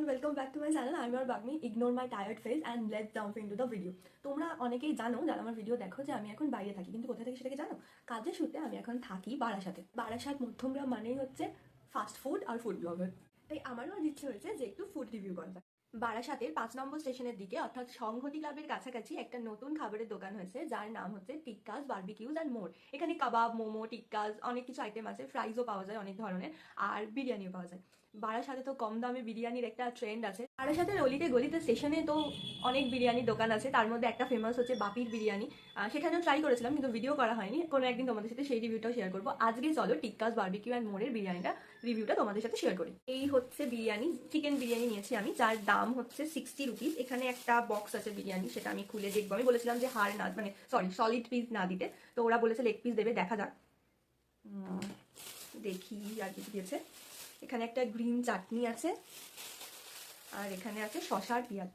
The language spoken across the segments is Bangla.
Welcome back to my channel. আমি আর বাগনি ignore my tired face and let's jump into the video. তোমরা অনেকেই জানো যারা আমার ভিডিও দেখো যে আমি এখন বাইরে থাকি, কিন্তু কোথা থেকে সেটাকে জানো? কাজের সূত্রে আমি এখন থাকি বারাসাতে। বারাসাত মধ্যমগ্রাম মানেই হচ্ছে ফাস্ট ফুড আর ফুড ব্লগার। তাই আমারও আজ ইচ্ছে হয়েছে যে একটু ফুড রিভিউ করা যায়। বারাসাতের 5 নম্বর স্টেশনের দিকে অর্থাৎ সংহতি ক্লাবের কাছাকাছি একটা নতুন খাবারের দোকান হয়েছে যার নাম হচ্ছে টিক্কাস বারবিকিউজ অ্যান্ড মোর। এখানে কাবাব, মোমো, টিক্কাস অনেক কিছু আইটেম আছে, ফ্রাইজও পাওয়া যায় অনেক ধরনের, আর বিরিয়ানিও পাওয়া যায়। বারাসাতে তো কম দামে বিরিয়ানির একটা ট্রেন্ড আছে। বারাসাতের অলিতে গলিতে স্টেশনে তো অনেক বিরিয়ানির দোকান আছে, তার মধ্যে একটা ফেমাস হচ্ছে বাপির বিরিয়ানি। সেখানেও ট্রাই করেছিলাম কিন্তু ভিডিও করা হয়নি, কোনো একদিন তোমাদের সাথে সেই রিভিউটাও শেয়ার করবো। আজকে চলো টিক্কাস বারবিকিউ অ্যান্ড মোরের বিরিয়ানিটা রিভিউটা তোমাদের সাথে শেয়ার করি। এই হচ্ছে বিরিয়ানি, চিকেন বিরিয়ানি নিয়েছি আমি, যার দাম হচ্ছে 60 রুপিস। এখানে একটা বক্স আছে বিরিয়ানি, সেটা আমি খুলে দেখবো। আমি বলেছিলাম যে হাড় না, মানে সরি সলিড পিস না দিতে, তো ওরা বলেছে লেগ পিস দেবে, দেখা যাক। দেখি আর কিছু দিয়েছে। এখানে একটা গ্রিন চাটনি আছে, আর এখানে আছে শসা আর পেঁয়াজ।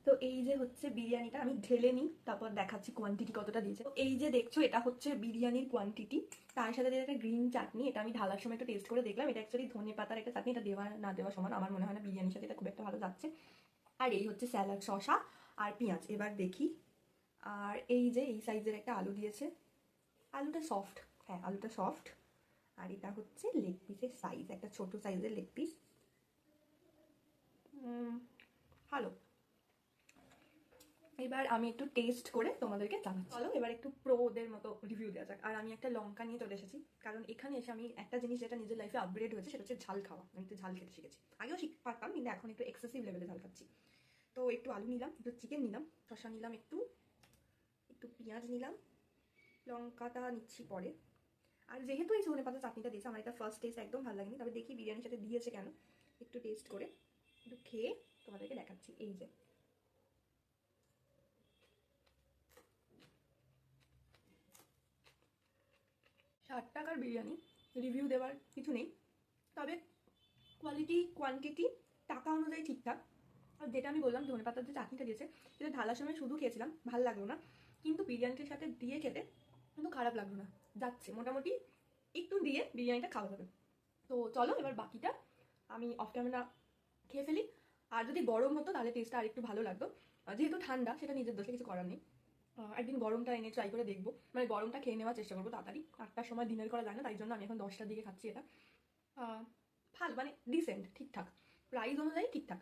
তো এই যে হচ্ছে বিরিয়ানিটা, আমি ঢেলে নিই তারপর দেখাচ্ছি কোয়ান্টিটি কতটা দিয়েছে। এই যে দেখছো এটা হচ্ছে বিরিয়ানির কোয়ান্টিটি, তার সাথে দিয়ে একটা গ্রিন চাটনি। এটা আমি ঢালার সময় একটু টেস্ট করে দেখলাম, এটা অ্যাকচুয়ালি ধনে পাতার একটা চাটনি, এটা দেওয়া না দেওয়া সমান আমার মনে হয় না, বিরিয়ানির সাথে এটা খুব একটা ভালো যাচ্ছে। আর এই হচ্ছে স্যালাড, শসা আর পেঁয়াজ। এবার দেখি। আর এই যে এই সাইজের একটা আলু দিয়েছে, আলুটা সফট, হ্যাঁ আলুটা সফট। আর এটা হচ্ছে লেগ পিসের সাইজ, একটা ছোট সাইজের লেগ পিস। ভালো। এবার আমি একটু টেস্ট করে তোমাদেরকে জানাচ্ছি। চলো এবার একটু প্রোদের মতো রিভিউ দেওয়া যাক। আর আমি একটা লঙ্কা নিয়ে চলে এসেছি, কারণ এখানে এসে আমি একটা জিনিস যেটা নিজের লাইফে আপগ্রেড হয়েছে সেটা হচ্ছে ঝাল খাওয়া। আমি একটু ঝাল খেতে শিখেছি, আগেও পারতাম কিন্তু এখন একটু এক্সেসিভ লেভেলে ঝাল খাচ্ছি। তো একটু আলু নিলাম, একটু চিকেন নিলাম, শসা নিলাম, একটু একটু পেঁয়াজ নিলাম, লঙ্কাটা নিচ্ছি পরে। আর যেহেতু এই ধনে পাতা চাটনিটা দিয়েছে, আমার এটা ফার্স্ট টেস্ট একদম ভালো লাগেনি, তবে দেখি বিরিয়ানির সাথে দিয়েছে কেন, একটু টেস্ট করে একটু খেয়ে তোমাদেরকে দেখাচ্ছি। এই যে 60 টাকার বিরিয়ানি, রিভিউ দেওয়ার কিছু নেই, তবে কোয়ালিটি কোয়ান্টিটি টাকা অনুযায়ী ঠিকঠাক। আর যেটা আমি বললাম ধনে পাতার যে চাটনিটা দিয়েছে, সেটা ঢালার সময় শুধু খেয়েছিলাম, ভালো লাগলো না, কিন্তু বিরিয়ানিটার সাথে দিয়ে খেতে কিন্তু খারাপ লাগলো না, যাচ্ছে মোটামুটি, একটু দিয়ে বিরিয়ানিটা খাওয়া যাবে। তো চলো এবার বাকিটা আমি অফ ক্যামেরা খেয়ে ফেলি। আর যদি গরম হতো তাহলে টেস্টটা আর একটু ভালো লাগতো, যেহেতু ঠান্ডা সেটা নিজের দোষে কিছু করার নেই। একদিন গরমটা এনে ট্রাই করে দেখবো, মানে গরমটা খেয়ে নেওয়ার চেষ্টা করবো তাড়াতাড়ি। 8টার সময় ডিনার করা যায় না, তাই জন্য আমি এখন 10টার দিকে খাচ্ছি এটা। ভালো, মানে ডিসেন্ট, ঠিকঠাক, প্রাইস অনুযায়ী ঠিকঠাক।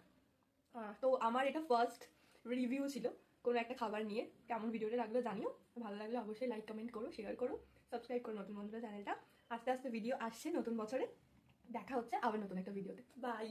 তো আমার এটা ফার্স্ট রিভিউ ছিল কোনো একটা খাবার নিয়ে। কেমন ভিডিওটা লাগলো জানিও, ভালো লাগলে অবশ্যই লাইক কমেন্ট করো, শেয়ার করো, সাবস্ক্রাইব করো নতুন বন্ধুরা চ্যানেলটা। আস্তে আস্তে ভিডিও আসছে নতুন বছরে, দেখা হচ্ছে আবার নতুন একটা ভিডিওতে। বাই।